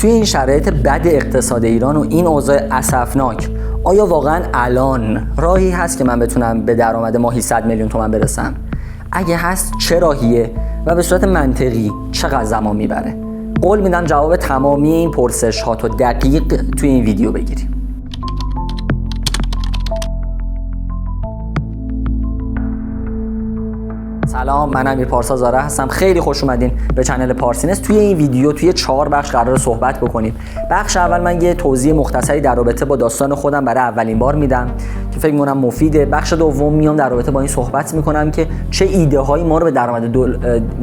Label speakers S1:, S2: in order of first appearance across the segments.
S1: توی این شرایط بد اقتصاد ایران و این اوضاع اسفناک، آیا واقعا الان راهی هست که من بتونم به درآمد ماهی 100 میلیون تومان برسم؟ اگه هست چه راهیه و به صورت منطقی چقدر زمان میبره؟ قول میدم جواب تمامی این پرسش ها تو دقیق توی این ویدیو بگیریم. سلام، من امیر پارسا زاره هستم. خیلی خوش اومدین به چنل پارسینس. توی این ویدیو توی 4 بخش قرار صحبت بکنیم. بخش اول من یه توضیح مختصری در رابطه با داستان خودم برای اولین بار میدم که فکر می‌کنم مفیده. بخش دوم میام در رابطه با این صحبت میکنم که چه ایده هایی ما رو به درآمد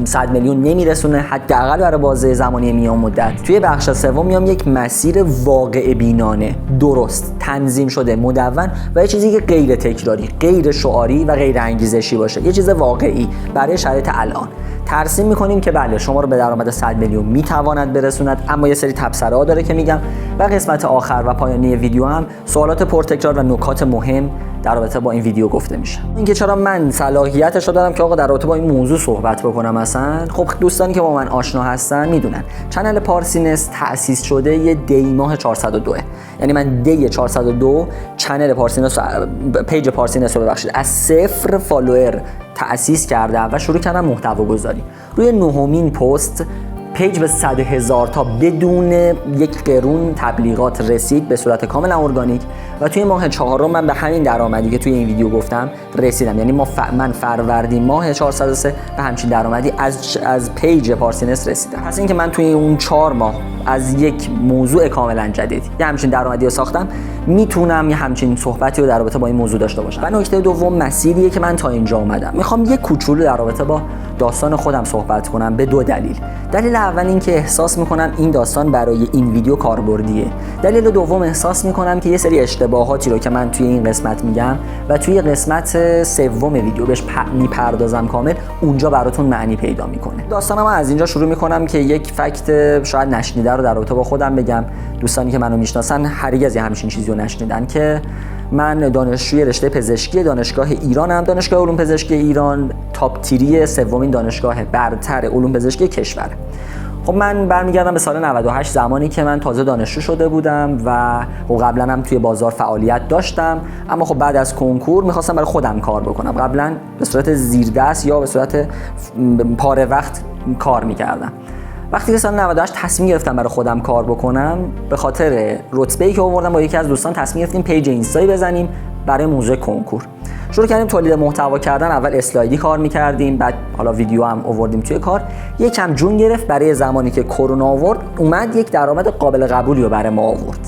S1: 100 میلیون نمیرسونه، حداقل برای بازه زمانی میان مدت. توی بخش سوم میام یک مسیر واقع بینانه، درست، تنظیم شده، مدون و یه چیزی که غیر تکراری، غیر شعاری و غیر انگیزشی باشه، یه چیز واقعی برای شرایط الان ترسیم میکنیم که بله شما رو به درآمد 100 میلیون میتواند برسوند، اما یه سری تبصره ها داره که میگم. و قسمت آخر و پایانی ویدیو هم سوالات پرتکرار و نکات مهم در رابطه با این ویدیو گفته میشه. اینکه چرا من صلاحیتش رو دارم که آقا در رابطه با این موضوع صحبت بکنم اصلا، خب دوستانی که با من آشنا هستن میدونن چنل پارسینس تأسیس شده یه دی ماه 402، یعنی من دی 402 چنل پارسینس، پیج پارسینس رو ببخشید از 0 فالوور تأسیس کردم و شروع کردم محتوا گذاری. روی 9مین پست پیج به 100,000 تا بدون یک قرون تبلیغات رسید به صورت کاملا ارگانیک و توی ماه 4 من به همین درآمدی که توی این ویدیو گفتم رسیدم. یعنی من فروردین ماه 403 به همچین درآمدی از پیج پارسینس رسیدم. پس اینکه من توی اون 4 ماه از یک موضوع کاملا جدید یه همچین درآمدی رو ساختم، میتونم یه همچین صحبتی رو در رابطه با این موضوع داشته باشم. و نکته دوم مسیریه که من تا اینجا اومدم. میخوام یه کوچولو در رابطه با داستان خودم صحبت کنم به 2 دلیل. دلیل اول این که احساس میکنم این داستان برای این ویدیو کاربردیه. دلیل دوم احساس میکنم که یه سری اشتباهاتی رو که من توی این قسمت میگم و توی قسمت سوم ویدیو بهش میپردازم کامل، اونجا براتون معنی پیدا میکنه. داستانم از اینجا شروع میکنم که یک فکت شاید نشنیده رو در رابطه با خودم بگم. دوستانی که منو میشناسن هرگز همچین چیزی رو نشنیدن که من دانشجوی رشته پزشکی دانشگاه ایرانم. دانشگاه علوم پزشکی ایران تاپ تیری 3مین دانشگاه برتر علوم پزشکی کشور. خب من برمیگردم به سال 98، زمانی که من تازه دانشجو شده بودم و قبلا هم توی بازار فعالیت داشتم، اما خب بعد از کنکور میخواستم برای خودم کار بکنم. قبلا به صورت زیردست یا به صورت پاره وقت کار میکردم. وقتی که سال 98 تصمیم گرفتم برای خودم کار بکنم، به خاطر رتبه‌ای که آوردم با یکی از دوستان تصمیم گرفتیم پیج اینستایی بزنیم برای موضوع کنکور. شروع کردیم تولید محتوا کردن. اول اسلایدی کار می‌کردیم، بعد حالا ویدیو هم آوردیم توی کار. یکم جون گرفت. برای زمانی که کرونا آورد اومد یک درآمد قابل قبولی رو برای ما آورد.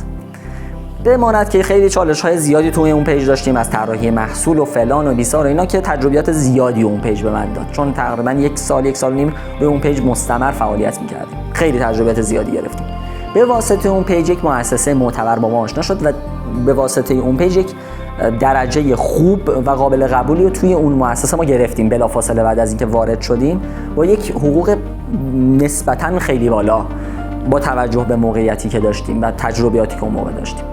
S1: بماند که خیلی چالش‌های زیادی توی اون پیج داشتیم، از طراحی محصول و فلان و بیسار و اینا که تجربیات زیادی اون پیج به من داد، چون تقریبا 1 سال و نیم روی اون پیج مستمر فعالیت می‌کردیم. خیلی تجربیات زیادی گرفتیم. به واسطه اون پیج یک مؤسسه معتبر با ما آشنا شد و به واسطه اون پیج یک درجه خوب و قابل قبولی رو توی اون مؤسسه ما گرفتیم. بلافاصله بعد از اینکه وارد شدیم با یک حقوق نسبتاً خیلی بالا با توجه به موقعیتی که داشتیم و تجربیاتی که اون موقع داشتیم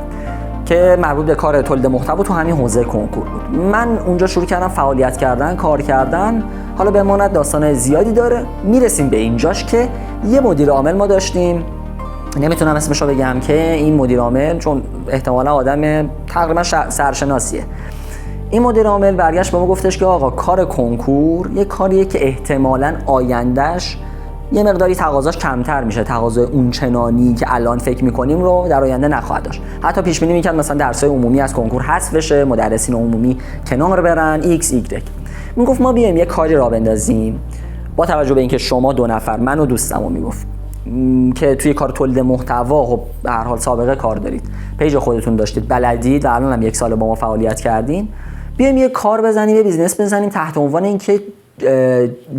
S1: که مربوط به کار تولید محتوا تو همین حوزه کنکور بود. من اونجا شروع کردم فعالیت کردن، کار کردن. حالا بماند داستان زیادی داره. میرسیم به اینجاش که یه مدیر عامل ما داشتیم، نمیتونم اسمشو بگم که این مدیر عامل چون احتمالا آدم تقریبا سرشناسیه. این مدیر عامل برگشت به ما گفتش که آقا کار کنکور یه کاریه که احتمالاً آیندهش یه مقداری تقاضاش کمتر میشه، تقاضای اونچنانی که الان فکر میکنیم رو در آینده نخواهد داشت. حتی پیش بینی میکنم مثلا درسای عمومی از کنکور حذف بشه، مدرسین عمومی کنار برن، ایکس ایگرگ. میگفت ما بیایم یه کاری راه بندازیم با توجه به اینکه شما 2 نفر، من و دوستمو میگفت که توی کار تولید محتوا خب به هر حال سابقه کار دارید، پیج خودتون داشتید، بلدید و الان هم 1 سال با ما فعالیت کردین، بیایم یه کار بزنیم، یه بیزنس بزنیم تحت عنوان اینکه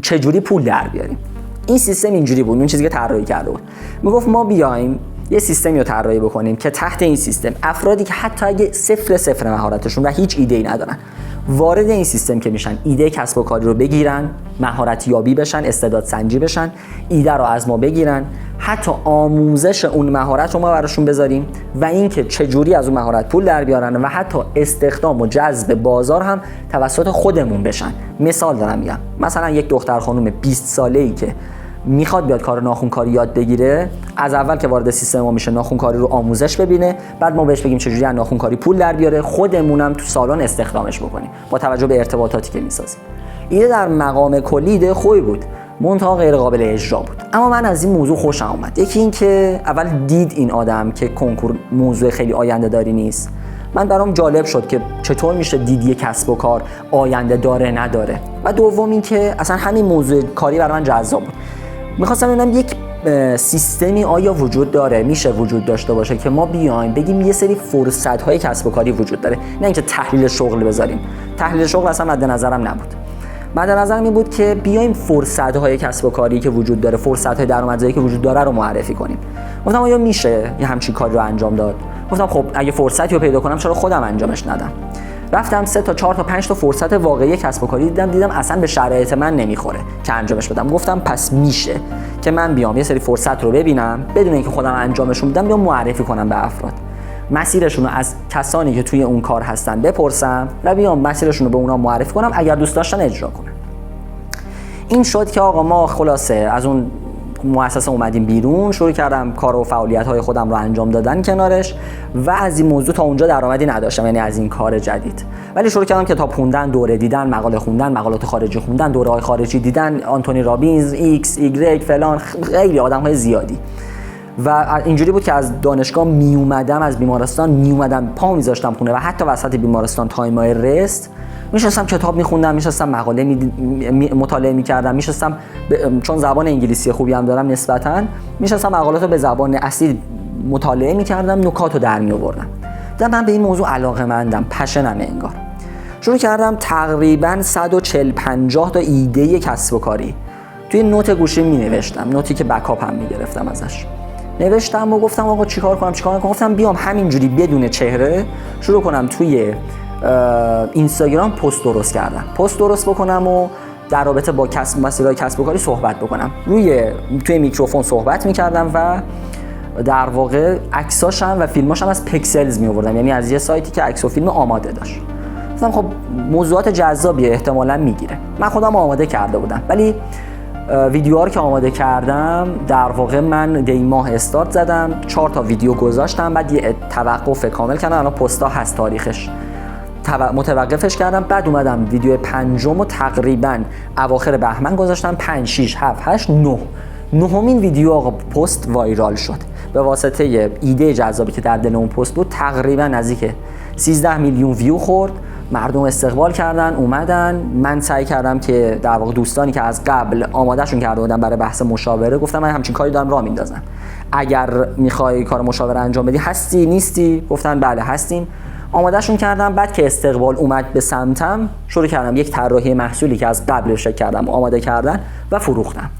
S1: چجوری پول در بیاریم. این سیستم اینجوری بود، اون چیزی که طراحی کرده بود. میگفت ما بیایم یه سیستمی رو طراحی بکنیم که تحت این سیستم افرادی که حتی اگه صفر مهارتشون و هیچ ایده‌ای ندارن وارد این سیستم که میشن، ایده کسب و کاری رو بگیرن، مهارت یابی بشن، استعداد سنجی بشن، ایده رو از ما بگیرن، حتی آموزش اون مهارت رو ما براشون بذاریم و اینکه چجوری از اون مهارت پول در بیارن و حتی استخدام و جذب بازار هم توسط خودمون بشن. مثال دارم میگم، مثلا یک دختر خانم 20 ساله‌ای که میخواد بیاد کار ناخن‌کاری یاد بگیره، از اول که وارد سیستم ما میشه ناخن‌کاری رو آموزش ببینه، بعد ما بهش بگیم چجوری از ناخن‌کاری پول در بیاره، خودمونم تو سالن استخدامش بکنیم با توجه به ارتباطاتی که میسازیم. ایده در مقام کلی ایده خوبی بود، منتها غیر قابل اجرا بود. اما من از این موضوع خوشم اومد. یکی این که اول دید این آدم که کنکور موضوع خیلی آینده داری نیست. من برام جالب شد که چطور میشه دید یک کسب و کار آینده داره نداره. و دوم این که اصلا همین موضوع کاری برای من جذاب بود. می‌خواستم ببینم یک سیستمی آیا وجود داره، میشه وجود داشته باشه که ما بیایم بگیم یه سری فرصت‌های کسب و کاری وجود داره، نه اینکه تحلیل شغل بذاریم. تحلیل شغل اصلا مد نظرم نبود. مد نظرم این بود که بیایم فرصت‌های کسب و کاری که وجود داره، فرصت‌های درآمدزایی که وجود داره رو معرفی کنیم. گفتم آیا میشه یه همچین کاری رو انجام داد؟ گفتم خب اگه فرصتی رو پیدا کنم چرا خودم انجامش ندم؟ رفتم 3 تا 4 تا 5 تا فرصت واقعی کسب و کاری دیدم اصلا به شرایط من نمیخوره که انجامش بدم. گفتم پس میشه که من بیام یه سری فرصت رو ببینم بدون اینکه خودم انجامشون بدم، بیام معرفی کنم به افراد، مسیرشون رو از کسانی که توی اون کار هستن بپرسم و بیام مسیرشون رو به اونا معرفی کنم، اگر دوست داشتن اجرا کنم. این شد که آقا ما خلاصه از اون مؤسسه اومدیم بیرون، شروع کردم کار و فعالیت‌های خودم رو انجام دادن کنارش و از این موضوع تا اونجا درآمدی نداشتم، یعنی از این کار جدید. ولی شروع کردم کتاب خوندن، دوره دیدن، مقاله خوندن، مقالات خارجی خوندن، دوره‌های خارجی دیدن، آنتونی رابینز، ایکس، ایگرگ، فلان، خیلی آدم‌های زیادی. و اینجوری بود که از دانشگاه می اومدم، از بیمارستان می اومدم، پا میذاشتم خونه و حتی وسط بیمارستان تایم‌های رست میشستم کتاب میخوندم، میشستم مقاله مطالعه میکردم، میشستم چون زبان انگلیسی خوبی هم دارم نسبتاً، میشستم مقالات رو به زبان اصلی مطالعه میکردم، نکات رو در میآوردم. دیدم من به این موضوع علاقه‌مندم، پشنمه انگار. شروع کردم تقریباً 140-50 تا ایده کسب و کاری توی نوت گوشی مینوشتم، نوتی که بکاپ هم میگرفتم ازش. نوشتم و گفتم آقا چیکار کنم. گفتم بیام همینجوری بدون چهره شروع کنم توی اینستاگرام پست درست کردم، پست درست بکنم و در رابطه با مسائل کسب و کاری صحبت بکنم. توی میکروفون صحبت میکردم و در واقع عکساشم و فیلماشم از پکسلز میآوردم، یعنی از یه سایتی که عکس و فیلم آماده داشت. گفتم خب موضوعات جذابی احتمالاً میگیره. من خودم آماده کرده بودم، ولی ویدیوها رو که آماده کردم در واقع من دی ماه استارت زدم، 4 تا ویدیو گذاشتم، بعد یه توقف کامل کردم، الان پستا هست تاریخش، متوقفش کردم، بعد اومدم ویدیو پنجم و تقریبا اواخر بهمن گذاشتم، 5 6 7 8 9 نهمین ویدیو آقا پست وایرال شد به واسطه ایده جذابی که در دل اون پست بود. تقریبا نزدیک 13 میلیون ویو خورد، مردم استقبال کردن، اومدن. من سعی کردم که در واقع دوستانی که از قبل آمادهشون کرده بودن برای بحث مشاوره، گفتم من همچین کاری دارم راه میندازم، اگر میخوای کار مشاوره انجام بدی هستی نیستی؟ گفتن بله هستیم. آمادهشون کردم. بعد که استقبال اومد به سمتم شروع کردم یک طراحی محصولی که از قبل شکل کردم آماده کردن و فروختم.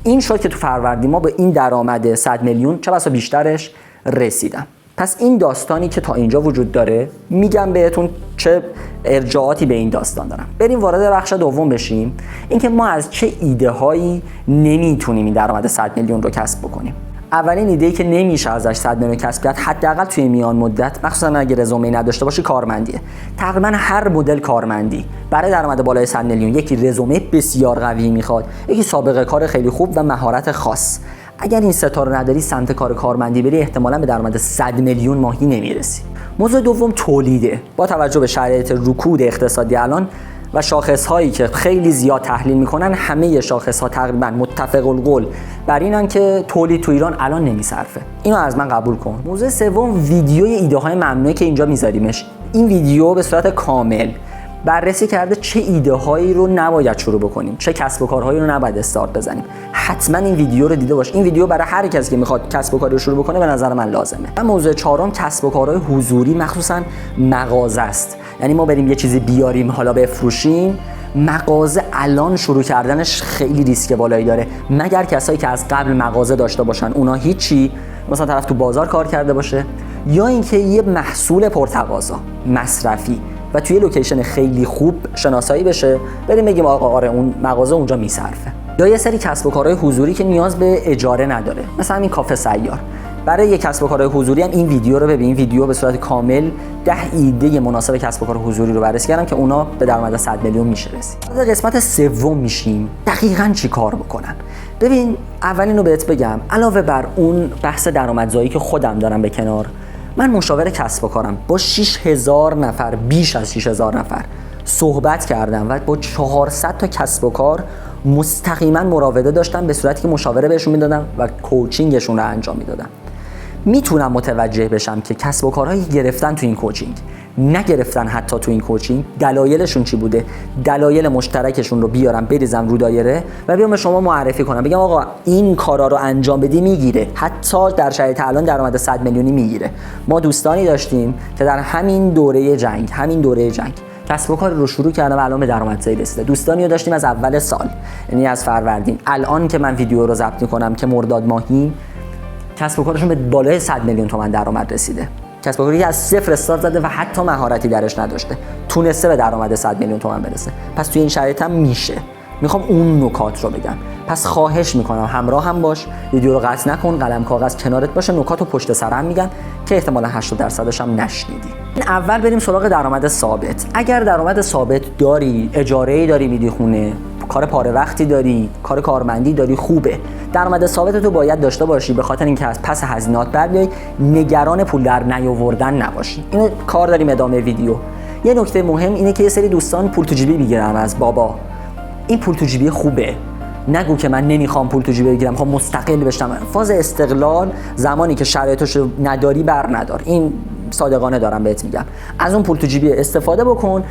S1: این شد که تو فروردین ما به این درآمد 100 میلیون چه بسا بیشترش رسیدم. پس این داستانی که تا اینجا وجود داره میگم بهتون چه ارجاعاتی به این داستان دارم. بریم وارد بخش دوم بشیم، اینکه ما از چه ایده هایی نمیتونیم این درآمد 100 میلیون رو کسب بکنیم. اولین ایده‌ای که نمیشه ازش 100 میلیون کسب کرد، حداقل توی میان مدت، مخصوصا اگه رزومه نداشته باشی، کارمندیه. تقریبا هر مدل کارمندی برای درآمد بالای 100 میلیون یکی رزومه بسیار قوی میخواد، یکی سابقه کار خیلی خوب و مهارت خاص. اگر این ستا رو نداری سمت کار کارمندی بری، احتمالاً به درآمد 100 میلیون ماهی نمیرسی. موضوع دوم تولیده. با توجه به شرایط رکود اقتصادی الان و شاخص‌هایی که خیلی زیاد تحلیل میکنن، همه شاخص‌ها تقریبا متفق القول بر اینن که تولید تو ایران الان نمیصرفه. اینو از من قبول کن. موضوع سوم ویدیوی ایده‌های ممنوعه که اینجا میذاریمش. این ویدیو به صورت کامل بررسی کرده چه ایده هایی رو نباید شروع بکنیم، چه کسب و کارهایی رو نباید استارت بزنیم. حتما این ویدیو رو دیده باش. این ویدیو برای هر کسی که میخواد کسب و کاری رو شروع بکنه به نظر من لازمه. و موضوع چهارم کسب و کارهای حضوری، مخصوصا مغازه است. یعنی ما بریم یه چیزی بیاریم حالا بفروشیم. مغازه الان شروع کردنش خیلی ریسک بالایی داره، مگر کسایی که از قبل مغازه داشته باشن، اونا هیچی، مثلا طرف تو بازار کار کرده باشه، یا اینکه یه محصول پرتقاضا مصرفی و توی لوکیشن خیلی خوب شناسایی بشه، بریم بگیم آقا آره اون مغازه اونجا میصرفه. یا یه سری کسب و کارهای حضوری که نیاز به اجاره نداره، مثلا همین کافه سیار. برای یک کسب و کار حضوری هم این ویدیو رو ببین. این ویدیو به صورت کامل 10 ایده مناسب کسب و کار حضوری رو بررسی کردم که اونا به درآمد 100 میلیون میشه رسید. در قسمت سوم میشیم دقیقاً چی کار بکنن. ببین اولین رو بهت بگم، علاوه بر اون بحث درآمدزایی که خودم دارم به کنار، من مشاور کسب و کارم. با 6000 نفر، بیش از 6000 نفر صحبت کردم و با 400 تا کسب و کار مستقیما مراوده داشتم، به صورتی که مشاوره بهشون میدادم و کوچینگشون رو انجام میدادم. میتونم متوجه بشم که کسب و کارهایی گرفتن تو این کوچینگ، نگرفتن حتی تو این کوچینگ، دلایلشون چی بوده، دلایل مشترکشون رو بیارم بریزم رو دایره و بیام به شما معرفی کنم، بگم آقا این کارا رو انجام بدی میگیره، حتی در شرایط الان درآمد 100 میلیونی میگیره. ما دوستانی داشتیم که در همین دوره جنگ کسب و کار رو شروع کردم و الان به درآمدزایی رسیده. دوستانی رو داشتیم از اول سال، یعنی از فروردین، الان که من ویدیو رو ضبط می‌کنم که مرداد ماهی، کسب و کارشون به بالای 100 میلیون تومان درآمد رسیده. کسب و کاری از صفر استارت زده و حتی مهارتی درش نداشته، تونسته به درآمد 100 میلیون تومان برسه. پس توی این شرایط هم میشه. میخوام اون نکات رو بگم. پس خواهش میکنم همراه هم باش، ویدیو رو قطع نکن، قلم کاغذ کنارت باشه، نکات رو پشت سر هم میگم که احتمالاً 80% هم نشنیدی. اول بریم سراغ درآمد ثابت. اگر درآمد ثابت داری، اجاره‌ای داری میدی خونه، کار پاره وقتی داری، کار کارمندی داری، خوبه. درآمد ثابت تو باید داشته باشی، به خاطر اینکه از پس هزینات بر بیای، نگران پول در نیاوردن نباشی. اینو کار داریم ادامه ویدیو. یه نکته مهم اینه که یه سری دوستان پول تو جیبی میگیرن از بابا. این پول تو جیبی خوبه. نگو که من نمیخوام پول تو جیبی بگیرم، میخوام مستقل بشم. فاز استقلال زمانی که شرایطش نداری بر ندار. این صادقانه دارم بهت میگم. از اون پول تو جیبی استفاده بکن.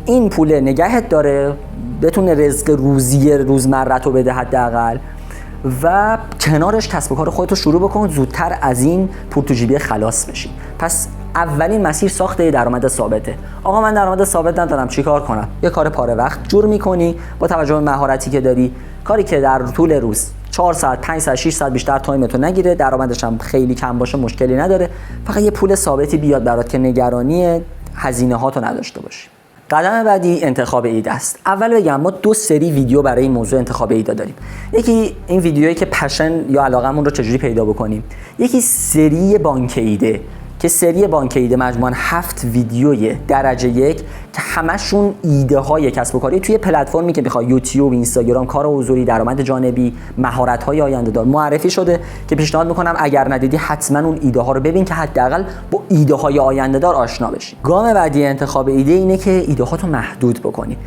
S1: این پول نگهت داره، بتونه رزق روزی روزمره تو بده حداقل، و کنارش کسب و کار خودت رو شروع بکن، زودتر از این پول تو جیبی خلاص بشی. پس اولین مسیر ساخت درآمد ثابته. آقا من درآمد ثابت ندارم، چیکار کنم؟ یه کار پاره وقت جور میکنی با توجه به مهارتی که داری، کاری که در طول روز 4 ساعت 5 ساعت 6 ساعت بیشتر تایمتو نگیره، درآمدش هم خیلی کم باشه، مشکلی نداره، فقط یه پول ثابتی بیاد برات که نگرانی هزینه هاتو نداشته باشی. قدم بعدی انتخاب ایده است. اول بگم ما 2 سری ویدیو برای این موضوع انتخاب ایده داریم. یکی این ویدیویی که پشن یا علاقمون رو چجوری پیدا بکنیم، یکی سری بانک ایده که سری بانک ایده مجموعاً 7 ویدیوی درجه 1 که همشون ایده های کسب و کاری توی پلتفرمی که بخوای یوتیوب، اینستاگرام، کار حضوری، درآمد جانبی، مهارت های آینده دار معرفی شده که پیشنهاد میکنم اگر ندیدی حتما اون ایده ها رو ببین که حداقل با ایده های آینده دار آشنا بشی. گام بعدی انتخاب ایده اینه که ایده هاتو محدود بکنی.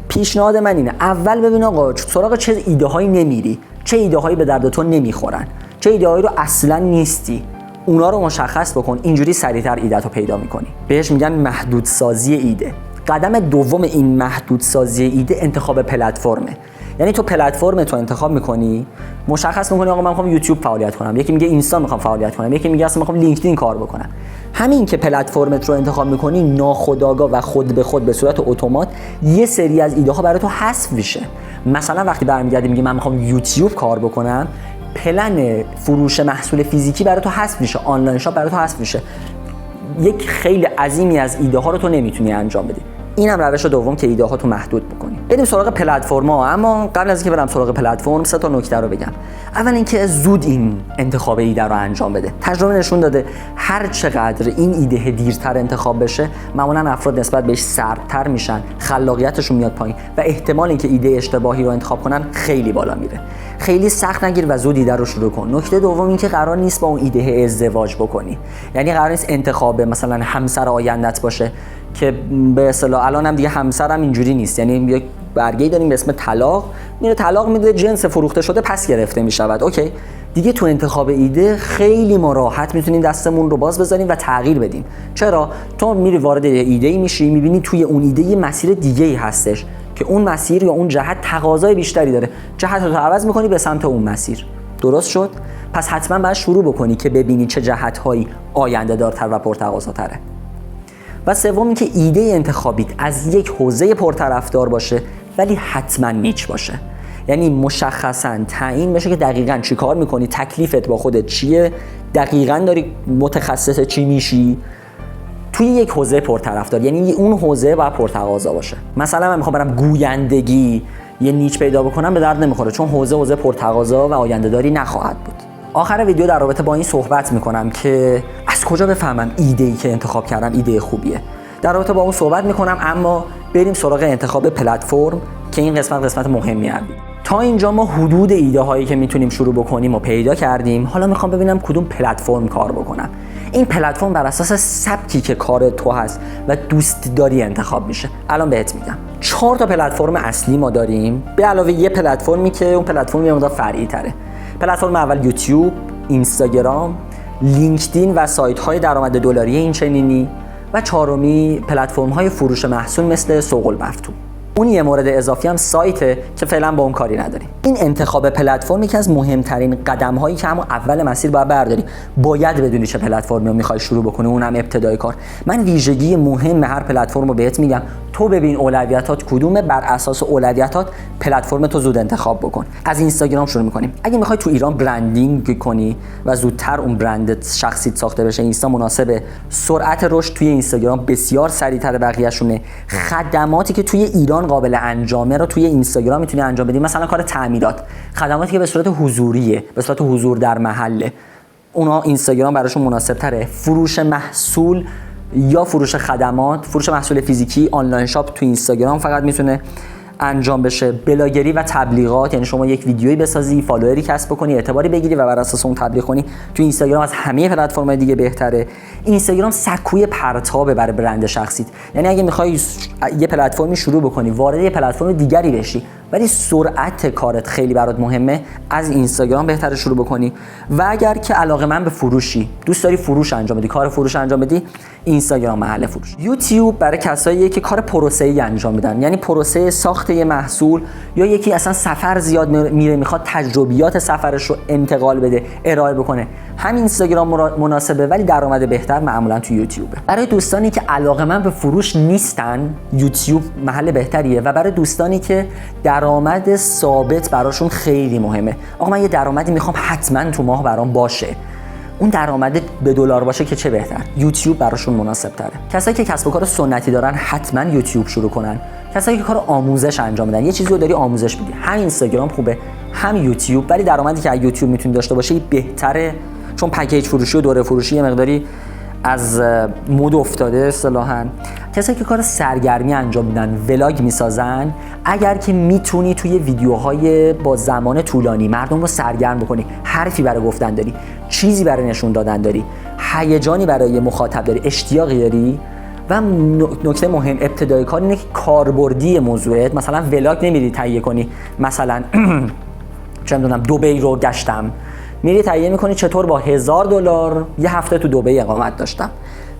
S1: پیشنهاد من اینه اول ببین آقا سراغ چه ایده هایی نمیری، چه ایده هایی به درد تو نمیخورن، چه ایده هایی رو اصلا نیستی، اونا رو مشخص بکن. اینجوری سریعتر ایده‌تو پیدا می‌کنی. بهش میگن محدودسازی ایده. قدم دوم این محدودسازی ایده انتخاب پلتفرمه. یعنی تو پلتفرم تو انتخاب می‌کنی، مشخص می‌کنی آقا من می‌خوام یوتیوب فعالیت کنم، یکی میگه اینستا می‌خوام فعالیت کنم، یکی میگه اصلا می‌خوام لینکدین کار بکنم. همین که پلتفرمت رو انتخاب می‌کنی، ناخودآگاه و خود به خود به صورت اتومات یه سری از ایده‌ها برای تو حذف میشه. مثلا وقتی برمیگردی میگی من می‌خوام یوتیوب کار بکنم، پلن فروش محصول فیزیکی برای تو حذف میشه، آنلاین شاپ برای تو حذف میشه. یک خیلی عظیمی از ایده ها رو تو نمیتونی انجام بدی. اینم روش دوم که ایده ها تو محدود بکنی. بریم سراغ پلتفرم‌ها. اما قبل از اینکه برم سراغ پلتفرم 3 تا نکته رو بگم. اول اینکه زود این انتخاب ایده رو انجام بده. تجربه نشون داده هر چقدر این ایده دیرتر انتخاب بشه، معمولا افراد نسبت بهش سردتر میشن، خلاقیتشون میاد پایین و احتمال اینکه ایده اشتباهی رو انتخاب کنن خیلی بالا میره. خیلی سخت نگیر و زود ایده رو شروع کن. نکته دوم اینکه قرار نیست با اون ایده ازدواج بکنی. یعنی قرار نیست انتخاب مثلا همسر آینده‌ت باشه که به اصطلاح الان هم دیگه همسرم اینجوری نیست. یعنی یک برگه‌ای داریم به اسم طلاق، میره طلاق میده، جنس فروخته شده پس گرفته میشود. اوکی دیگه تو انتخاب ایده خیلی ما راحت میتونیم دستمون رو باز بذاریم و تغییر بدیم. چرا؟ تو میری وارد ایده‌ای میشی، میبینی توی اون ایده یه مسیر دیگه‌ای هستش که اون مسیر یا اون جهت تقاضای بیشتری داره، جهت رو عوض میکنی به سمت اون مسیر. درست شد؟ پس حتما باید شروع بکنی که ببینی چه جهت‌هایی آینده دارتر و پرتقاضاتره. و سوم اینکه ایده انتخابیت از یک حوزه پرطرفدار باشه ولی حتما نیچ باشه. یعنی مشخصاً تعیین بشه که دقیقاً چی کار میکنی، تکلیفت با خودت چیه، دقیقاً داری متخصص چی میشی توی یک حوزه پرطرفدار. یعنی اون حوزه باید پرتقاضا باشه. مثلا من میخوام برم گویندگی یه نیچ پیدا بکنم، به درد نمیخوره چون حوزه پرتقاضا و آینده داری نخواهد بود. آخر ویدیو در رابطه با این صحبت میکنم که از کجا بفهمم ایده‌ای که انتخاب کردم ایده خوبیه. در رابطه با اون صحبت میکنم، اما بریم سراغ انتخاب پلتفرم که این قسمت مهمی است. تا اینجا ما حدود ایده هایی که میتونیم شروع بکنیم و پیدا کردیم. حالا میخوام ببینم کدوم پلتفرم کار بکنم. این پلتفرم بر اساس سبکی که کار تو هست و دوست داری انتخاب میشه. الان بهت میگم 4 تا پلتفرم اصلی ما داریم، به علاوه یه پلتفرمی که اون پلتفرم یه مقدار فرعی تره. پلتفرم اول یوتیوب، اینستاگرام، لینکدین و سایت های درآمد دلاری این چنینی، و چهارمی پلتفرم های فروش محصول مثل سوق المفتوح. اون یه مورد اضافی هم سایته که فعلا با اون کاری نداریم. این انتخاب پلتفرم یکی از مهمترین قدم هایی که همون اول مسیر باید برداری. باید بدونی چه پلتفرمی رو میخوای شروع بکنی، اونم ابتدای کار. من ویژگی مهم هر پلتفرم رو بهت میگم، تو ببین اولویتات کدومه، بر اساس اولویتات پلتفرم تو زود انتخاب بکن. از اینستاگرام شروع میکنیم. اگه میخوای تو ایران برندینگ کنی و زودتر اون برندت شخصیت ساخته بشه، اینستا مناسبه. سرعت رشد توی اینستاگرام بسیار سریعتر بقیه‌شونه. خدماتی که توی ایران قابل انجامه رو توی اینستاگرام میتونی انجام بدی. مثلا کار تعمیرات، خدماتی که به صورت حضوریه، به صورت حضور در محله، اونا اینستاگرام براشون مناسب تره. فروش محصول یا فروش خدمات، فروش محصول فیزیکی، آنلاین شاپ تو اینستاگرام فقط میتونه انجام بشه. بلاگری و تبلیغات، یعنی شما یک ویدیویی بسازی، فالووری کسب بکنی، اعتباری بگیری و بر اساس اون تبلیغ کنی، تو اینستاگرام از همه پلتفرم‌های دیگه بهتره. اینستاگرام سکوی پرتابه برای برند شخصیت. یعنی اگه می‌خوای یه پلتفرمی شروع بکنی، وارد یه پلتفرم دیگری بشی، ولی سرعت کارت خیلی برات مهمه، از اینستاگرام بهتره شروع بکنی. و اگر که علاقه‌مند به فروشی، دوست داری فروش انجام بدی، کار فروش انجام بدی، اینستاگرام محل فروش. یوتیوب برای کساییه که کار پروسه‌ای انجام میدن، یعنی پروسه ساخت یه محصول، یا یکی اصلا سفر زیاد میره میخواد تجربیات سفرش رو انتقال بده، ارائه بکنه، همین اینستاگرام مناسبه، ولی درآمد بهتر معمولا تو یوتیوبه. برای دوستانی که علاقه‌مند به فروش نیستن، یوتیوب محل بهتریه. و برای دوستانی که درآمد ثابت براشون خیلی مهمه، آقا من یه درآمدی میخوام حتما تو ماه برام باشه، اون درآمد به دلار باشه که چه بهتر، یوتیوب براشون مناسب تره. کسایی که کسب و کار سنتی دارن حتما یوتیوب شروع کنن. کسایی که کار آموزش انجام میدن، یه چیزی رو داری آموزش میدی، هم اینستاگرام خوبه هم یوتیوب، ولی درآمدی که از یوتیوب میتونی داشته باشی بهتره، چون پکیج فروشی و دوره فروشی یه مقداری از مد افتاده اصطلاحاً. کسایی که کار سرگرمی انجام میدن، ولاگ میسازن، اگر که میتونی توی ویدیوهای با زمان طولانی مردم رو سرگرم بکنی، حرفی برای گفتن داری، چیزی برای نشون دادن داری، هیجانی برای مخاطب داری، اشتیاقی داری. و نکته مهم ابتدای کار اینه که کاربردی موضوعت، مثلا ولاگ نمیری تهیه کنی، مثلا چه میدونم دبی رو گشتم، میری تهیه میکنی چطور با $1000 یه هفته تو دبی اقامت داشتم.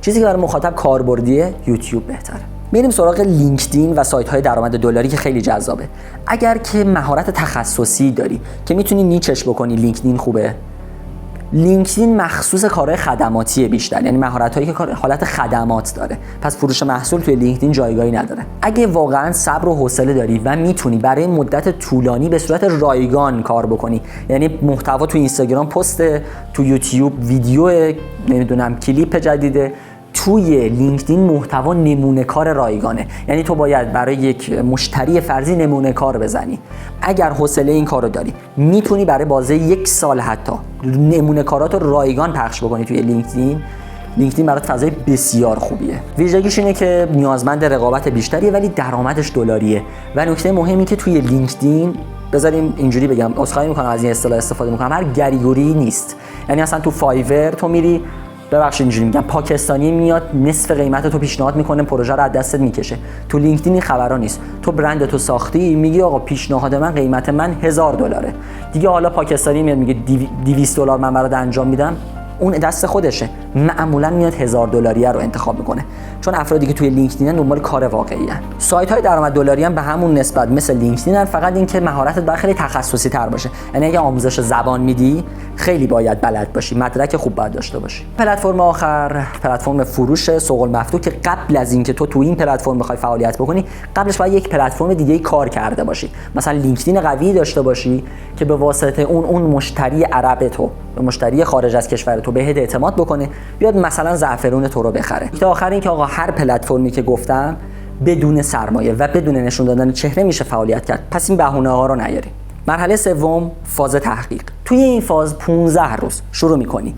S1: چیزی که برای مخاطب کاربردیه، یوتیوب بهتره. میریم سراغ لینکدین و سایت های درآمد دلاری که خیلی جذابه. اگر که مهارت تخصصی داری که میتونی نیچش بکنی، لینکدین خوبه. لینکدین مخصوص کارهای خدماتیه بیشتر، یعنی مهارتایی که حالت خدمات داره، پس فروش محصول توی لینکدین جایگاهی نداره. اگه واقعا صبر و حوصله داری و میتونی برای مدت طولانی به صورت رایگان کار بکنی، یعنی محتوا تو اینستاگرام پست، تو یوتیوب ویدیو، نمیدونم کلیپ جدیده، توی لینکدین محتوا نمونه کار رایگانه، یعنی تو باید برای یک مشتری فرضی نمونه کار بزنی. اگر حوصله این کارو داری، میتونی برای بازه 1 سال حتی نمونه کاراتو رایگان پخش بکنی توی لینکدین. لینکدین برای فضای بسیار خوبیه. ویژگیش اینه که نیازمند رقابت بیشتریه ولی درآمدش دلاریه. و نکته مهمی که توی لینکدین، بذاریم اینجوری بگم، عذرخواهی میکنم از این اصطلاح استفاده میکنم، هر گریگوری نیست. یعنی مثلا تو فایور تو میری، ببخشید اینجوری میگم، پاکستانی میاد نصف قیمت تو پیشنهاد میکنه، پروژه رو از دستت میکشه. تو لینکدین این خبرا نیست. تو برند تو ساختی، میگی آقا پیشنهاد من، قیمت من $1000 دیگه، حالا پاکستانی میاد میگه $200 من برات انجام میدم، اون دست خودشه. معمولا میاد $1000 رو انتخاب میکنه، چون افرادی که توی لینکدین دنبال کار واقعی ان. سایت های درآمد دلاری هم به همون نسبت مثل لینکدین ان، فقط اینکه مهارتت باید خیلی تخصصی تر باشه. یعنی اگه آموزش زبان میدی، خیلی باید بلد باشی، مدرک خوب باید داشته باشی. پلتفرم آخر، پلتفرم فروش سوق المفتوح، که قبل از اینکه تو این پلتفرم بخوای فعالیت بکنی، قبلش باید یک پلتفرم دیگه کار کرده باشی. مثلا لینکدین قوی داشته باشی که به واسطه اون مشتری عرب تو، مشتری خارج از کشور تو بهت اعتماد بکنه، بیاد مثلا زعفرون تو رو بخره. تا آخر این که آقا هر پلتفرمی که گفتم بدون سرمایه و بدون نشون دادن چهره میشه فعالیت کرد، پس این بهونه ها رو نیاری. مرحله سوم فاز تحقیق. توی این فاز 15 روز شروع میکنی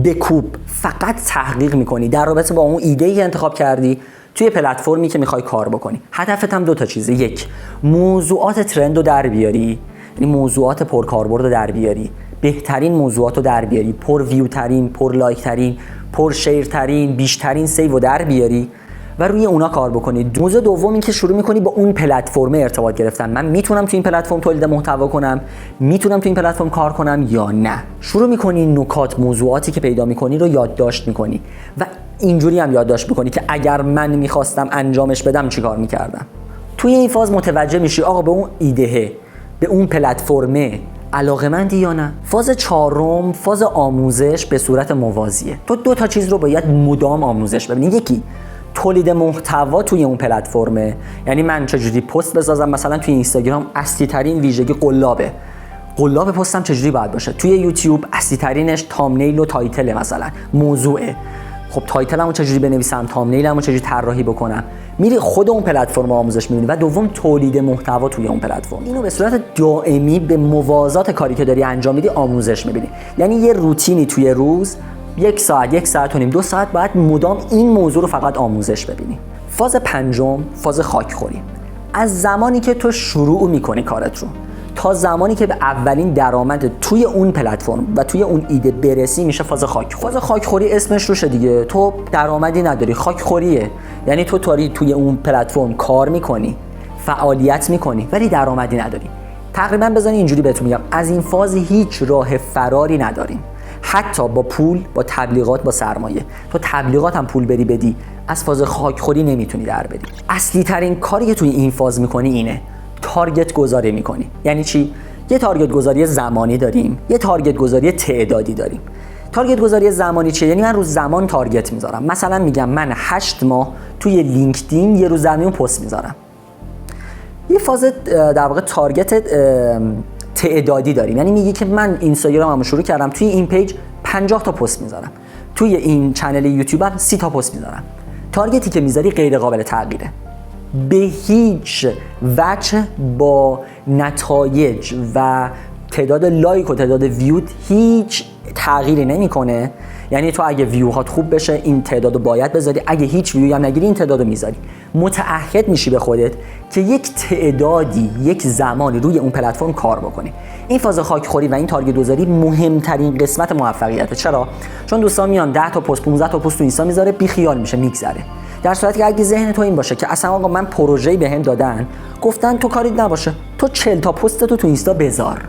S1: بکوب فقط تحقیق میکنی در رابطه با اون ایده‌ای که انتخاب کردی توی پلتفرمی که میخوای کار بکنی. هدفت هم 2 تا چیزه. یک، موضوعات ترند رو در بیاری، یعنی موضوعات پرکاربرد رو در بیاری، بهترین موضوعات رو در بیاری، پر ویو ترین، پر لایک ترین، پر شیر ترین، بیشترین سیو رو در بیاری و روی اونا کار بکنی. موضوع دوم این که شروع میکنی با اون پلتفرم ارتباط گرفتن. من میتونم تو این پلتفرم تولید محتوا کنم، میتونم تو این پلتفرم کار کنم یا نه. شروع میکنی نکات، موضوعاتی که پیدا میکنی رو یادداشت میکنی و اینجوری هم یادداشت میکنی که اگر من میخواستم انجامش بدم چیکار میکردم. توی این فاز متوجه میشی آقا به اون ایده، به اون پلتفرمه علاقه‌مندی یا نه. فاز 4 فاز آموزش به صورت موازیه. تو 2 تا چیز رو باید مدام آموزش ببینی. یکی تولید محتوا توی اون پلتفرمه، یعنی من چجوری پست بسازم. مثلا توی اینستاگرام اصلی ترین ویژگی قلاب پستم چجوری باید باشه. توی یوتیوب اصلی ترینش تامنیل و تایتل، مثلا موضوعه. خب تایتلمو چجوری بنویسم، تامنیلمو چجوری طراحی بکنم. میری خود اون پلتفرم آموزش می‌بینی. و دوم تولید محتوا توی اون پلتفرم. اینو به صورت دائمی به موازات کاری که داری انجام میدی آموزش می‌بینی. یعنی یه روتینی توی روز 1 ساعت، 1 ساعت و نیم، 2 ساعت باید مدام این موضوع رو فقط آموزش ببینی. فاز 5 فاز خاکخوری. از زمانی که تو شروع می‌کنی کارت رو تا زمانی که به اولین درآمد توی اون پلتفرم و توی اون ایده برسی میشه فاز خاکخوری. فاز خاکخوری اسمش روشه دیگه. تو درآمدی نداری، خاکخوریه. یعنی تو توی اون پلتفرم کار میکنی، فعالیت میکنی ولی درآمدی نداری. تقریبا بزنی اینجوری بهتون میگم از این فاز هیچ راه فراری نداریم. حتی با پول، با تبلیغات، با سرمایه. تو تبلیغات هم پول بری بدی از فاز خاکخوری نمیتونی در بری. اصلی ترین کاری که توی این فاز میکنی اینه، تارگت گذاری میکنی. یعنی چی؟ یه تارگت گذاری زمانی داریم، یه تارگت گذاری تعدادی داریم. تارگت گذاری زمانی چیه؟ یعنی من روز زمان تارگت میذارم. مثلا میگم من 8 ماه توی لینکدین یه روز در میون پست میذارم. یه فاز در واقع تارگت تعدادی داریم. یعنی میگی که من اینستاگراممو شروع کردم، توی این پیج 50 تا پست میذارم، توی این چنل یوتیوبم 30 تا پست میذارم. تارگتی که میذاری غیر قابل تغییره. به هیچ وجه با نتایج و تعداد لایک و تعداد ویو هیچ تغییری نمیکنه. یعنی تو اگه ویوهات خوب بشه این تعدادو باید بذاری، اگه هیچ ویوی هم نگیری این تعدادو میذاری. متعهد میشی به خودت که یک تعدادی، یک زمانی روی اون پلتفرم کار بکنی. این فاز خاکخوری و این تارگت گذاری مهمترین قسمت موفقیته. چرا؟ چون دوستان میان 10 تا پست، 15 تا پست تو اینستا میذاره، بی خیال میشه، میگذره. در صورتی که اگه ذهن تو این باشه که اصلا آقا من پروژه‌ای بهم دادن، گفتن تو کاری نباشه، تو 40 تا پست تو اینستا بذار،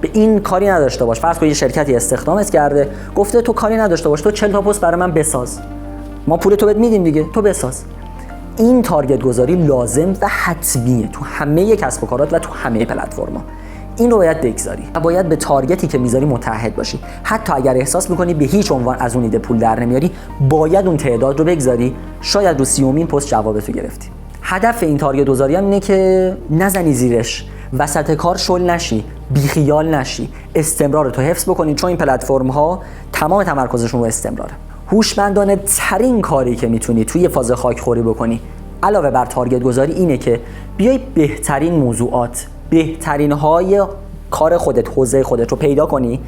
S1: به این کاری نداشته باش. فرض کن یه شرکتی استخدامت کرده، گفته تو کاری نداشته باش، تو 40 تا پست برای من بساز، ما پول تو بهت میدیم دیگه، تو بساز. این تارگت گذاری لازم و حتمیه تو همه کسب و کارات و تو همه پلتفرم‌ها. این رو باید بگذاری و باید به تارگتی که میذاری متعهد باشی. حتی اگر احساس میکنی به هیچ عنوان از اون ایده پول در نمیاری، باید اون تعداد رو بگذاری. شاید رو 30مین پست جوابتو گرفتی. هدف این تارگت گذاری هم اینه که نزنی زیرش، وسط کار شل نشی، بیخیال نشی، استمرار تو حفظ بکنی، چون این پلتفرم ها تمام تمرکزشون رو استمراره. هوشمندانه ترین کاری که میتونی توی فاز خاکخوری بکنی علاوه بر تارگت گذاری اینه که بیای بهترین موضوعات، بهترین های کار خودت، حوزه خودت رو پیدا کنی.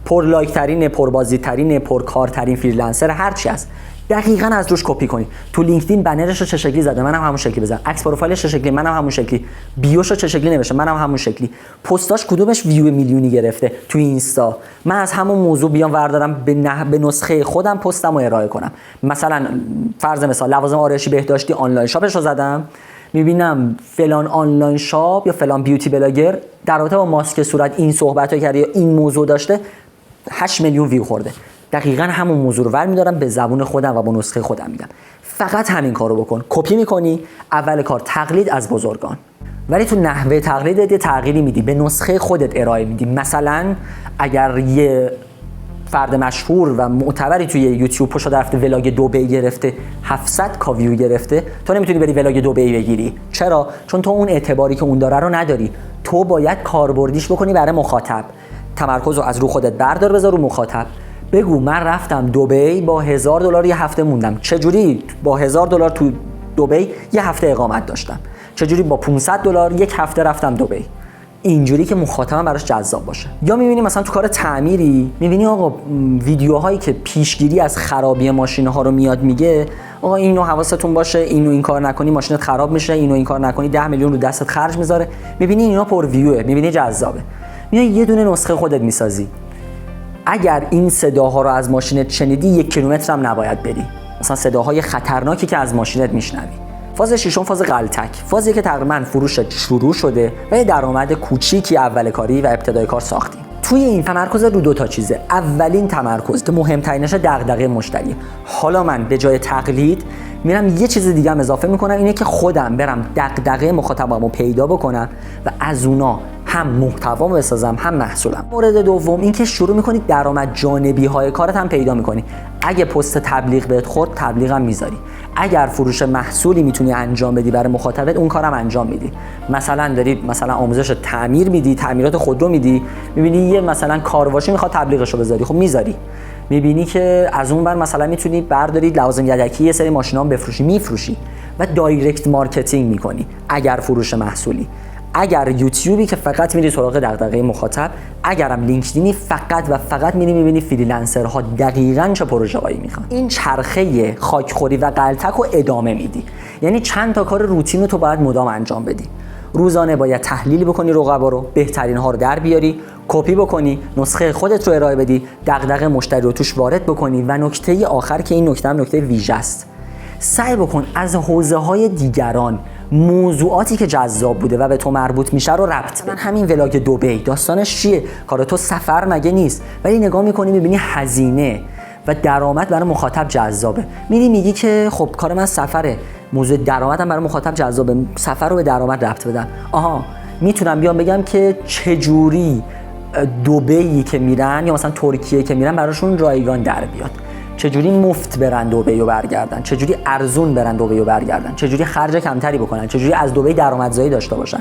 S1: پر لایک ترین، پر بازدید ترین، پر کار ترین فریلنسر هر چی هست، دقیقاً از روش کپی کنی. تو لینکدین بنرش رو چه شکلی زده، منم همون شکلی بزنم. عکس پروفایلش چه شکلی، منم همون شکلی. بیوش رو چه شکلی نوشته، منم همون شکلی. پستاش کدومش ویو میلیونی گرفته تو اینستا، من از همون موضوع بیام وردارم به نسخه خودم پستمو ارائه کنم. مثلا فرض مثال لوازم آرایشی بهداشتی آنلاین شاپش رو زدم، میبینم فلان آنلاین شاپ یا فلان بیوتی بلاگر در رابطه با ماسک صورت این صحبتو کرده یا این موضوع داشته، 8 میلیون ویو خورده. دقیقاً همون موضوع رو برمی‌دارم به زبون خودم و با نسخه خودم میگم. فقط همین کارو بکن. کپی میکنی، اول کار تقلید از بزرگان. ولی تو نحوه تقلیدت یه تغییری میدی، به نسخه خودت ارائه میدی. مثلا اگر یه فرد مشهور و معتبری توی یوتیوب پشت رفته ولاگ دبی گرفته، 700 کا ویو گرفته، تو نمیتونی بری ولاگ دبی بگیری. چرا؟ چون تو اون اعتباری که اون داره رو نداری. تو باید کاربردیش بکنی برای مخاطب. تمرکز رو از رو خودت بردار، بذار رو مخاطب. بگو من رفتم دبی با $1000 یه هفته موندم. چجوری با $1000 تو دبی یه هفته اقامت داشتم؟ چجوری با $500 یک هفته رفتم دبی؟ اینجوری که مخاطبم براش جذاب باشه. یا می‌بینی مثلا تو کار تعمیری می‌بینی آقا ویدیوهایی که پیشگیری از خرابی ماشین‌ها رو میاد میگه آقا اینو حواستون باشه، اینو این کار نکنی ماشینت خراب میشه، اینو این کار نکنی 10 میلیون رو دستت خرج میذاره. می‌بینی اینا پر ویوه، می‌بینی جذابه. میای یه دونه نسخه خودت میسازی. اگر این صداها رو از ماشینت شنیدی 1 کیلومتر هم نباید بری. مثلا صداهای خطرناکی که از ماشینت میشنوی. فاز ششم فاز غلطک، فازی که تقریبا فروشت شروع شده و یه درآمد کوچیکی اول کاری و ابتدای کار ساختی. توی این تمرکز رو 2 تا چیزه. اولین تمرکز که مهمترینش دغدغه مشتریه. حالا من به جای تقلید میرم یه چیز دیگه هم اضافه میکنم، اینه که خودم برم دغدغه مخاطبمو پیدا بکنم و از اونا هم محتوامو بسازم هم محصولم. مورد دوم این که شروع میکنی درآمد جانبی های کارت هم پیدا میکنی. اگه پست تبلیغ بهت خورد تبلیغم میذاری. اگر فروش محصولی میتونی انجام بدی برای مخاطبت اون کارم انجام میدی. مثلا داری مثلا آموزش تعمیر میدی، تعمیرات خودرو میدی، میبینی یه مثلا کارواشی میخواد تبلیغشو بذاری، خب میذاری. میبینی که از اون بر مثلا میتونی برداری لوازم یدکی یه سری ماشینا هم بفروشی، میفروشی و دایرکت مارکتینگ میکنی. اگر فروش محصولی، اگر یوتیوبی که فقط میری سراغ دغدغه مخاطب، اگرم لینکدینی فقط و فقط میری میبینی فریلنسرها دقیقاً چه پروژه‌هایی میخوان. این چرخه خاکخوری و غلطک رو ادامه میدی. یعنی چند تا کار روتین رو تو باید مدام انجام بدی. روزانه باید تحلیل بکنی رقبا رو، بهترین ها رو در بیاری، کپی بکنی، نسخه خودت رو ارائه بدی، دغدغه مشتری رو توش وارد بکنی و نکته آخر که این نکته هم نکته ویژه است. سعی بکن از حوزه‌های دیگران موضوعاتی که جذاب بوده و به تو مربوط میشه رو ربط بده. همین ولاگ دبی داستانش چیه؟ کار تو سفر مگه نیست؟ ولی نگاه میکنی میبینی هزینه و درآمد برای مخاطب جذابه. میگی که خب کار من سفره، موضوع درآمدم برای مخاطب جذابه، سفر رو به درآمد ربط بدم. آها میتونم بیام بگم که چجوری دبی که میرن یا مثلا ترکیه که میرن براشون رایگان در بیاد، چجوری مفت برن دبی و برگردن، چجوری ارزون برن دبی و برگردن، چجوری خرج کمتری بکنن، چجوری از دبی درآمدزایی داشته باشن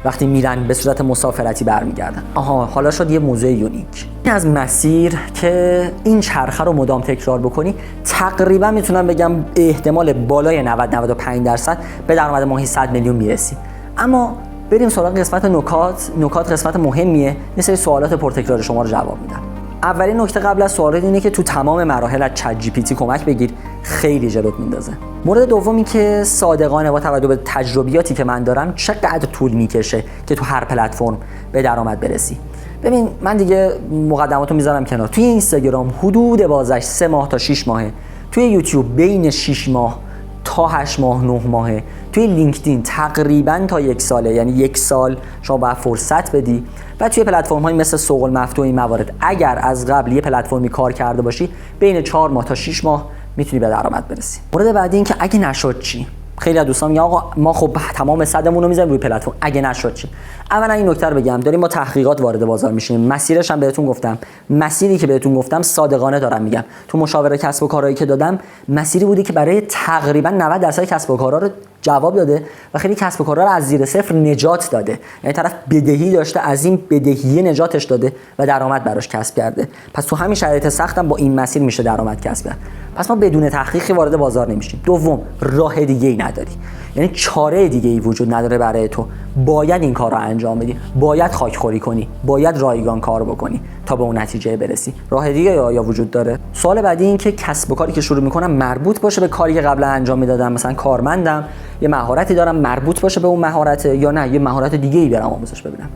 S1: وقتی میرن به صورت مسافرتی برمیگردن. آها حالا شد یه موضوع یونیک. این از مسیر که این چرخه رو مدام تکرار بکنی تقریبا میتونم بگم احتمال بالای 90-95% به درآمد ماهی 100 میلیون میرسی. اما بریم سراغ قسمت نکات قسمت مهمیه. یه سری سوالات پرتکرار شما رو جواب میدم. اولین نکته قبل از سوالات اینه که تو تمام مراحل از چت جی پی تی کمک بگیر، خیلی جلوت میندازه. مورد دومی که صادقانه با توجه به تجربیاتی که من دارم چقدر طول میکشه که تو هر پلتفرم به درآمد برسی. ببین من دیگه مقدماتو میذارم کنار. توی اینستاگرام حدود بازش 3 ماه تا 6 ماهه، توی یوتیوب بین 6 ماه تا 8 ماه 9 ماهه، توی لینکدین تقریبا تا 1 ساله، یعنی 1 سال شما باید فرصت بدی. و توی پلتفرم‌های مثل سوق المفتوح این موارد اگر از قبل یه پلتفرمی کار کرده باشی بین 4 ماه تا 6 ماه میتونی به درآمد برسی. مورد بعدی این که اگه نشد چی؟ خیلی از دوستان میگن آقا ما خب تمام صدمون رو میذاریم روی پلتفرم، اگه نشد چی؟ اولا این نکته رو بگم، داریم با تحقیقات وارد بازار میشیم. مسیرش هم بهتون گفتم، مسیری که بهتون گفتم صادقانه دارم میگم. تو مشاوره کسب و کارهایی که دادم مسیری بوده که برای تقریبا 90% کسب و کارها رو جواب داده و خیلی کسب و کارها رو از زیر صفر نجات داده. یعنی طرف بدهی داشته، از این بدهی نجاتش داده و درآمد براش کسب کرده. پس تو همین شرایط سختم با این مسیر میشه درآمد کسب کرد. پس ما بدون تحقیقی وارد بازار نمیشیم. دوم، راه دیگه‌ای نداری. یعنی چاره دیگه‌ای وجود نداره برای تو. باید این کار رو انجام بدی، باید خاکخوری کنی، باید رایگان کار بکنی تا به اون نتیجه برسی. راه دیگه یا وجود داره؟ سوال بعدی این که کسب و کاری که شروع میکنم مربوط باشه به کاری که قبلا انجام میدادم. مثلا کارمندم، یه مهارتی دارم مربوط باشه به اون مهارت، یا نه یه مهارت دیگه‌ای برام آموزش ببینم.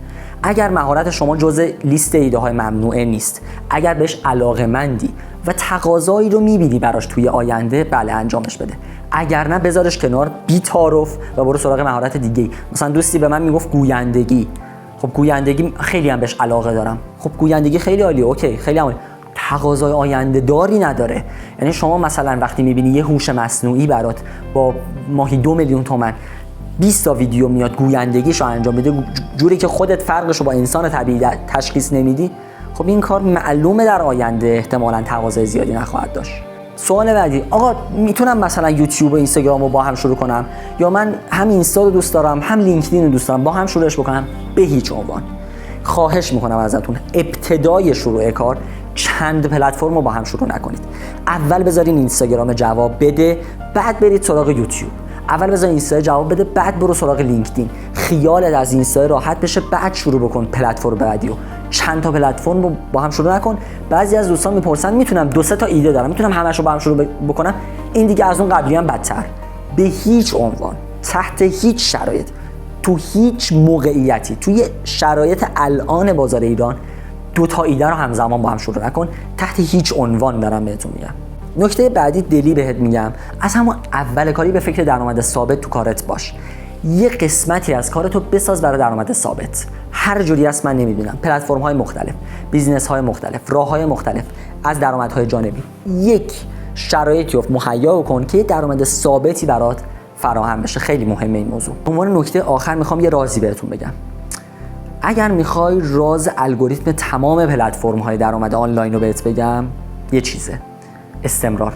S1: اگر مهارت شما جزء لیست ایده‌های ممنوعه نیست، اگر بهش علاقه‌مندی و تقاضایی رو می‌بینی براش توی آینده، بله انجامش بده. اگر نه بذارش کنار، بی تعارف و برو سراغ مهارت دیگه‌ای. مثلا دوستی به من میگفت گویندگی. خب گویندگی خیلی هم بهش علاقه دارم. خب گویندگی خیلی عالیه، اوکی، خیلی عالی. تقاضای آینده داری نداره. یعنی شما مثلا وقتی می‌بینی یه هوش مصنوعی برات با ماهی 2 میلیون تومان 20 تا ویدیو میاد گویندگیشو انجام میده جوری که خودت فرقشو با انسان طبیعی تشخیص نمیدی، خب این کار معلومه در آینده احتمالاً تقاضای زیادی نخواهد داشت. سوال بعدی، آقا میتونم مثلا یوتیوب و اینستاگرام رو با هم شروع کنم، یا من هم اینستا رو دوست دارم هم لینکدین رو دوست دارم با هم شروعش بکنم؟ به هیچ عنوان. خواهش میکنم ازتون ابتدای شروع کار چند پلتفرم رو با هم شروع نکنید. اول بذارین اینستاگرام جواب بده، بعد برید سراغ یوتیوب. اول بذار اینستا جواب بده، بعد برو سراغ لینکدین. خیالت از اینستا راحت بشه، بعد شروع بکن پلتفرم بعدی رو. چند تا پلتفرم رو با هم شروع نکن. بعضی از دوستان میپرسن میتونم 2-3 تا ایده دارم، میتونم همه‌شو با هم شروع بکنم؟ این دیگه از اون قبلی هم بدتر. به هیچ عنوان، تحت هیچ شرایط، تو هیچ موقعیتی، توی شرایط الان بازار ایران 2 تا ایده رو همزمان با هم شروع نکن. تحت هیچ عنوان دارم بهتون میگم. نکته بعدی دلی بهت میگم، از همون اول کاری به فکر درآمد ثابت تو کارت باش. یه قسمتی از کارتو بساز برای درآمد ثابت. هر جوری هست من نمیدونم، پلتفرم‌های مختلف، بیزنس‌های مختلف، راه‌های مختلف از درآمدهای جانبی. یک شرایطی رو مهیا کن که درآمد ثابتی برات فراهم بشه. خیلی مهمه این موضوع. به عنوان نکته آخر میخوام یه رازی بهتون بگم. اگر میخوای راز الگوریتم تمام پلتفرم‌های درآمد آنلاین رو بهت بگم، یه چیزه: استمرار.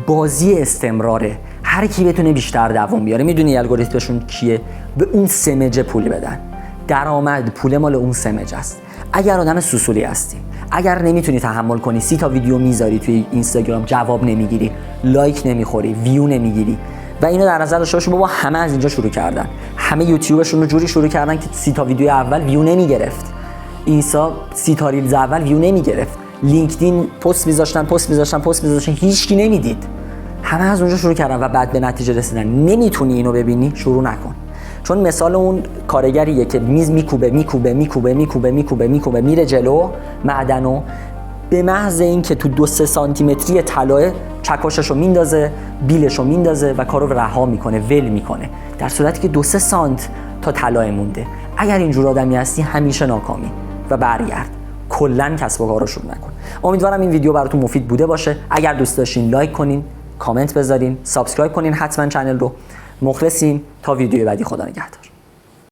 S1: بازی استمراره. هر کی بتونه بیشتر دوام بیاره. میدونی الگوریتمشون کیه؟ به اون سمجه پول بدن. درآمد پول مال اون سمجه است. اگر آدم سوسولی هستی، اگر نمیتونی تحمل کنی 30 تا ویدیو میذاری توی اینستاگرام، جواب نمیگیری، لایک نمیخوری، ویو نمیگیری و اینو در نظر داشته باش، بابا همه از اینجا شروع کردن. همه یوتیوبشون رو جوری شروع کردن که 30 تا ویدیو اول ویو نمیگرفت. اینستا 30 تا ریلز اول ویو نمیگرفت. لینکدین پست میذاشتن هیچکی نمیدید. همه از اونجا شروع کردن و بعد به نتیجه رسیدن. نمیتونی اینو ببینی، شروع نکن. چون مثال اون کارگریه که میز میکوبه میره جلو معدنو، به محض اینکه تو 2-3 سانتی طلای چکاششو میندازه، بیلشو میندازه و کارو رها میکنه، ول میکنه، در صورتی که 2-3 سانت تا طلای مونده. اگر اینجور آدمی هستی همیشه ناکامی و برگرد. کلا کسب و کار رو شروع نکن. امیدوارم این ویدیو براتون مفید بوده باشه. اگر دوست داشتین لایک کنین، کامنت بذارین، سابسکرایب کنین حتما چنل رو. مخلصیم. تا ویدیو بعدی. خدا نگهدار.